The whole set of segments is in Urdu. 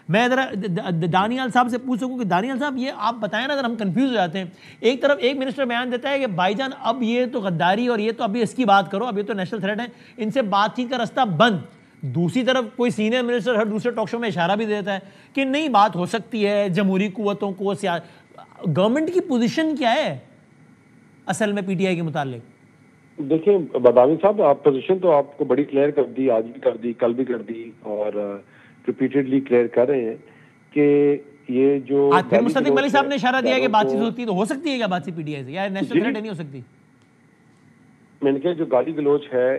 میں ذرا دانیال صاحب سے پوچھ سکوں کہ دانیال صاحب یہ آپ بتائیں نا، ذرا ہم کنفیوز ہو جاتے ہیں. ایک طرف ایک منسٹر بیان دیتا ہے کہ بھائی جان اب یہ تو غداری اور یہ تو ابھی اس کی بات کرو، اب یہ تو نیشنل تھریٹ ہے، ان سے بات چیت کا رستہ بند. دوسری طرف کوئی سینئر منسٹر ہر دوسرے ٹاک شو میں اشارہ بھی دیتا ہے کہ نہیں بات ہو سکتی ہے، جمہوری قوتوں کو گورنمنٹ کی پوزیشن کیا ہے اصل میں پی ٹی آئی کے متعلق؟ دیکھیں بدامی صاحب، آپ پوزیشن تو آپ کو بڑی کلیئر کر دی، آج بھی کر دی، کل بھی کر دی، اور ریپیٹڈلی کلیئر کر رہے ہیں کہ یہ جو پھر مصدق ملک صاحب نے اشارہ دیا کہ بات چیت ہوتی ہے، تو ہو سکتی ہے کیا بات چیت پی ٹی آئی سے، یا نیشنل تھریٹ نہیں ہو سکتی؟ میں نے کہا جو گالی گلوچ ہے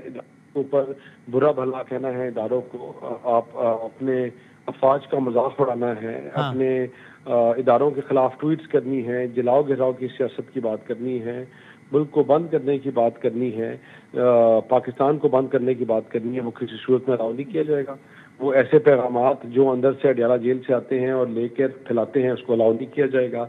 اوپر برا بھلا کہنا ہے اداروں کو، آپ اپنے افواج کا مذاق اڑانا ہے، اپنے اداروں کے خلاف ٹویٹس کرنی ہے، جلاؤ گھراؤ کی سیاست کی بات کرنی ہے، ملک کو بند کرنے کی بات کرنی ہے، پاکستان کو بند کرنے کی بات کرنی ہے، وہ کسی صورت میں الاؤ نہیں کیا جائے گا. وہ ایسے پیغامات جو اندر سے اڈیالہ جیل سے آتے ہیں اور لے کر پھیلاتے ہیں، اس کو الاؤ نہیں کیا جائے گا.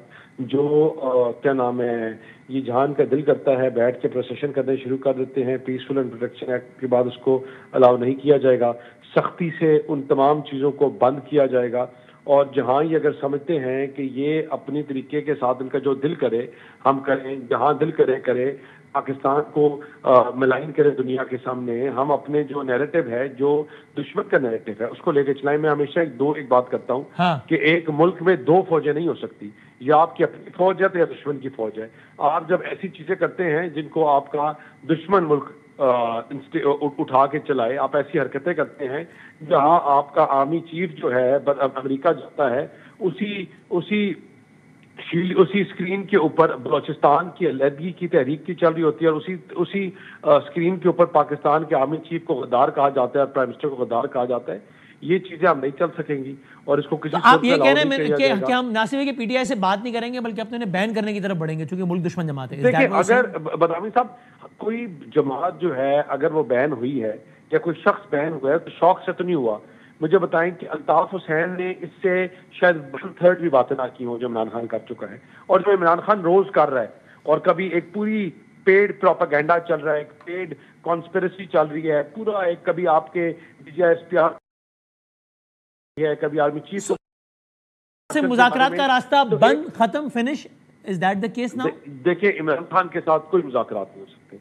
جو کیا نام ہے، یہ جہان کا دل کرتا ہے بیٹھ کے پروسیشن کرنے شروع کر دیتے ہیں پیسفل اینڈ پروٹیکشن ایکٹ کے بعد، اس کو الاؤ نہیں کیا جائے گا. سختی سے ان تمام چیزوں کو بند کیا جائے گا. اور جہاں یہ اگر سمجھتے ہیں کہ یہ اپنی طریقے کے ساتھ ان کا جو دل کرے ہم کریں، جہاں دل کرے پاکستان کو ملائن کرے دنیا کے سامنے، ہم اپنے جو نیریٹو ہے، جو دشمن کا نیریٹو ہے، اس کو لے کے چلائیں. میں ہمیشہ ایک بات کرتا ہوں کہ ایک ملک میں دو فوجیں نہیں ہو سکتی، یا آپ کی اپنی فوج ہے تو یا دشمن کی فوج ہے. آپ جب ایسی چیزیں کرتے ہیں جن کو آپ کا دشمن ملک اٹھا کے چلائے، آپ ایسی حرکتیں کرتے ہیں جہاں آپ کا آرمی چیف جو ہے امریکہ جاتا ہے، اسی اسکرین کے اوپر بلوچستان کی علیحدگی کی تحریک کی چل رہی ہوتی ہے، اور اسی اسکرین کے اوپر پاکستان کے آرمی چیف کو غدار کہا جاتا ہے اور پرائم منسٹر کو غدار کہا جاتا ہے. یہ چیزیں اب نہیں چل سکیں گی، اور اس کو کسی آپ یہ کہہ رہے ہیں کہ ہم نہ صرف پی ٹی آئی سے بات نہیں کریں گے بلکہ اپنے بین کرنے کی طرف بڑھیں گے چونکہ ملک دشمن جماعت ہے؟ دیکھیں اگر بدامی صاحب کوئی جماعت جو ہے اگر وہ بین ہوئی ہے یا کوئی شخص بین ہوا ہے تو شوق سے تو نہیں ہوا. مجھے بتائیں کہ الطاف حسین نے اس سے شاید تھرڈ بھی باتیں نہ کی ہوں جو عمران خان کر چکا ہے، اور جو عمران خان روز کر رہا ہے، اور کبھی ایک پوری پیڈ پروپیگنڈا چل رہا ہے، ایک پیڈ کانسپیریسی چل رہی ہے، پورا ایک کبھی آپ کے ایس پی آر ہے، کبھی آرمی چیف سے مذاکرات کا راستہ بند، ختم، finish. Is that the case now؟ دیکھیں عمران خان کے ساتھ کوئی مذاکرات نہیں ہو سکتے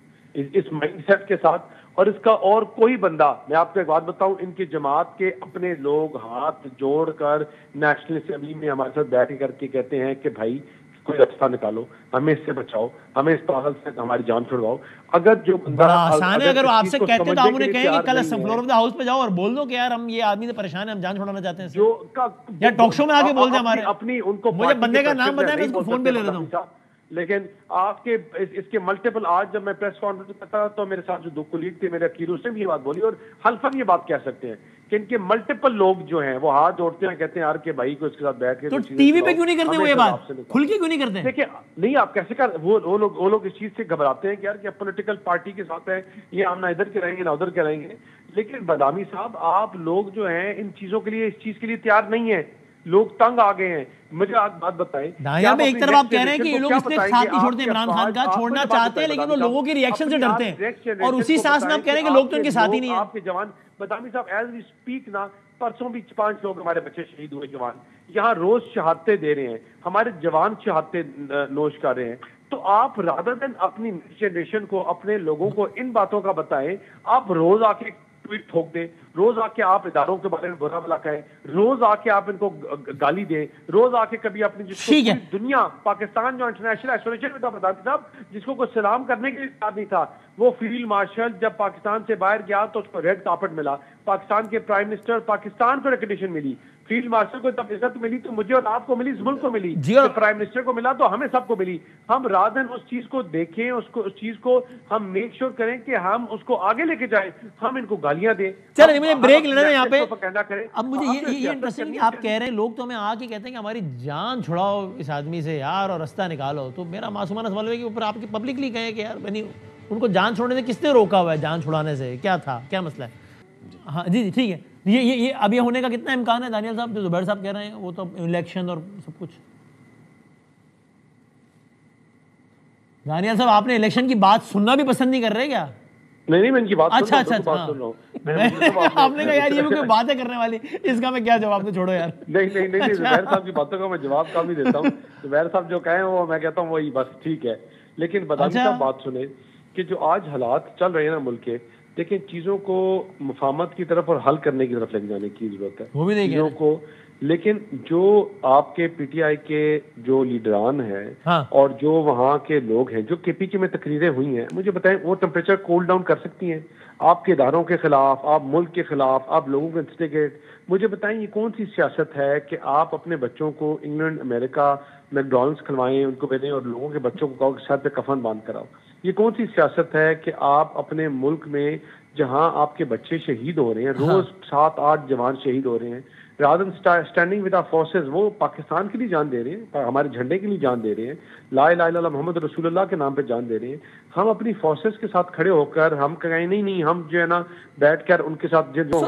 اس مائنڈ سیٹ کے ساتھ، اور اس کا اور کوئی بندہ. میں آپ کو ایک بات بتاؤں، ان کی جماعت کے اپنے لوگ ہاتھ جوڑ کر نیشنل اسمبلی میں ہمارے ساتھ بیٹھ کر کے کہتے ہیں کہ بھائی کوئی راستہ نکالو، ہمیں اس سے بچاؤ، ہمیں اس پاگل سے ہماری جان چھڑواؤ. اگر جو بڑا آسان ہے، اگر وہ آپ سے کہتے تو آپ انہیں کہیں کہ کل فلور آف دا ہاؤس پہ جاؤ اور بول دو کہ یار ہم یہ آدمی سے پریشان ہیں، ہم جان چھوڑانا چاہتے ہیں، یا ٹاک شو میں آگے بول دیں ہمارے اپنی ان کو مجھے بندے کا نام بتائیں، میں اس کو فون پہ لے لیتا ہوں. لیکن آپ کے اس کے ملٹیپل، آج جب میں پریس کانفرنس میں تھا تو میرے ساتھ جو دو کولیگ تھے میرے اکیل، اس نے بھی یہ بات بولی، اور حلفاً یہ بات کہہ سکتے ہیں کہ ان کے ملٹیپل لوگ جو ہیں وہ ہاتھ جوڑتے ہیں، کہتے ہیں یار کہ بھائی کو اس کے ساتھ بیٹھ کے تو ٹی وی پہ کیوں نہیں کرتے وہ یہ بات، کھل کے کیوں نہیں کرتے؟ دیکھیں نہیں آپ کیسے کر، وہ لوگ اس چیز سے گھبراتے ہیں کہ یار کہ پولیٹیکل پارٹی کے ساتھ ہے، یہ ہم نہ ادھر کے رہیں گے نہ ادھر کے رہیں گے. لیکن بدامی صاحب آپ لوگ جو ہیں ان چیزوں کے لیے، اس چیز کے لیے تیار نہیں ہیں، لوگ تنگ آ گئے ہیں. مجھے آج بات بتائیں، ایک طرف آپ کہہ رہے ہیں کہ یہ لوگ اس لیے ساتھ نہیں چھوڑتے عمران خان کا، چھوڑنا چاہتے ہیں لیکن وہ لوگوں کی ریئیکشن سے ڈرتے ہیں، اور اسی سانس میں آپ کہہ رہے ہیں کہ لوگ تو ان کے ساتھ ہی نہیں ہیں. آپ کے جوان بدامی صاحب ایز وی اسپیک نا، پرسوں بھی 5 لوگ ہمارے بچے شہید ہوئے جوان، یہاں روز شہادتیں دے رہے ہیں، ہمارے جوان شہادتیں نوش کر رہے ہیں. تو آپ رادر دین اپنی جنریشن کو، اپنے لوگوں کو ان باتوں کا بتائیں. آپ روز آ کے ٹویٹ ٹھوک دیں، روز آ کے آپ اداروں کے بارے میں برا بھلا کہیں، روز آ کے آپ ان کو گالی دیں، روز آ کے کبھی اپنی جس کو دنیا پاکستان جو انٹرنیشنل ایسوسیشن میں تھا بتاتی صاحب، جس کو کوئی سلام کرنے کے لیے تیار نہیں تھا، وہ فیلڈ مارشل جب پاکستان سے باہر گیا تو اس کو ریڈ کارپٹ ملا، پاکستان کے پرائم منسٹر، پاکستان کو ریکگنیشن ملی، فیلڈ مارشل کو جب عزت ملی تو مجھے اور آپ کو ملی، اس ملک کو ملی، پرائم منسٹر کو ملا تو ہمیں سب کو ملی. ہم رادن اس چیز کو دیکھیں، اس چیز کو ہم میک شور کریں کہ ہم اس کو آگے لے کے جائیں، ہم ان کو گالیاں دیں. چلیں مجھے بریک لینا ہے یہاں پہ. اب مجھے یہ انٹرسٹنگ آپ کہہ رہے ہیں لوگ تو ہمیں آ کے کہتے ہیں کہ ہماری جان چھڑاؤ اس آدمی سے یار اور رستہ نکالو. تو میرا معصومانہ سوال ہے کہ اوپر آپ کی پبلکلی کہیں کہ یار بنی ان کو جان چھوڑنے سے کس نے روکا ہوا ہے؟ جان چھڑانے سے کیا تھا، کیا مسئلہ ہے؟ ہاں جی ٹھیک ہے. یہ اب یہ ہونے کا کتنا امکان ہے دانیال صاحب؟ جو زبیر صاحب کہہ رہے ہیں وہ تو الیکشن اور سب کچھ. دانیال صاحب آپ نے الیکشن کی بات سننا بھی پسند نہیں کر رہے کیا؟ نہیں میں ان کی بات اچھا سن رہا ہوں. آپ نے کہا یار یہ بھی کوئی بات ہے کرنے والی, اس کا میں کیا جواب دوں, چھوڑو یار. نہیں زبیر صاحب کی باتوں کا میں جواب کم ہی دیتا ہوں. زبیر صاحب جو کہیں وہ میں کہتا ہوں وہی بس ٹھیک ہے. لیکن بدانی صاحب بات سنیں کہ جو آج حالات چل رہے ہیں نا ملک کے, دیکھیں چیزوں کو مفاہمت کی طرف اور حل کرنے کی طرف لے جانے کی ضرورت ہے, وہ بھی چیزوں کو. لیکن جو آپ کے پی ٹی آئی کے جو لیڈران ہیں اور جو وہاں کے لوگ ہیں جو کے پی کے میں تقریریں ہوئی ہیں, مجھے بتائیں وہ ٹمپریچر کول ڈاؤن کر سکتی ہیں آپ کے اداروں کے خلاف, آپ ملک کے خلاف, آپ لوگوں کو انسٹیگیٹ. مجھے بتائیں یہ کون سی سیاست ہے کہ آپ اپنے بچوں کو انگلینڈ امریکہ میکڈونلڈس کھلوائیں, ان کو بھیجیں اور لوگوں کے بچوں کو کہو کہ سر پہ کفن باندھ کراؤ. یہ کون سی سیاست ہے کہ آپ اپنے ملک میں جہاں آپ کے بچے شہید ہو رہے ہیں, روز 7-8 جوان شہید ہو رہے ہیں, rather than standing with our forces, وہ پاکستان کے لیے جان دے رہے ہیں, ہمارے جھنڈے کے لیے جان دے رہے ہیں, لا الہ الا اللہ محمد رسول اللہ کے نام پہ جان دے رہے ہیں. ہم اپنی فورسز کے ساتھ کھڑے ہو کر ہم کہیں نہیں ہم جو ہے نا بیٹھ کر ان کے ساتھ جو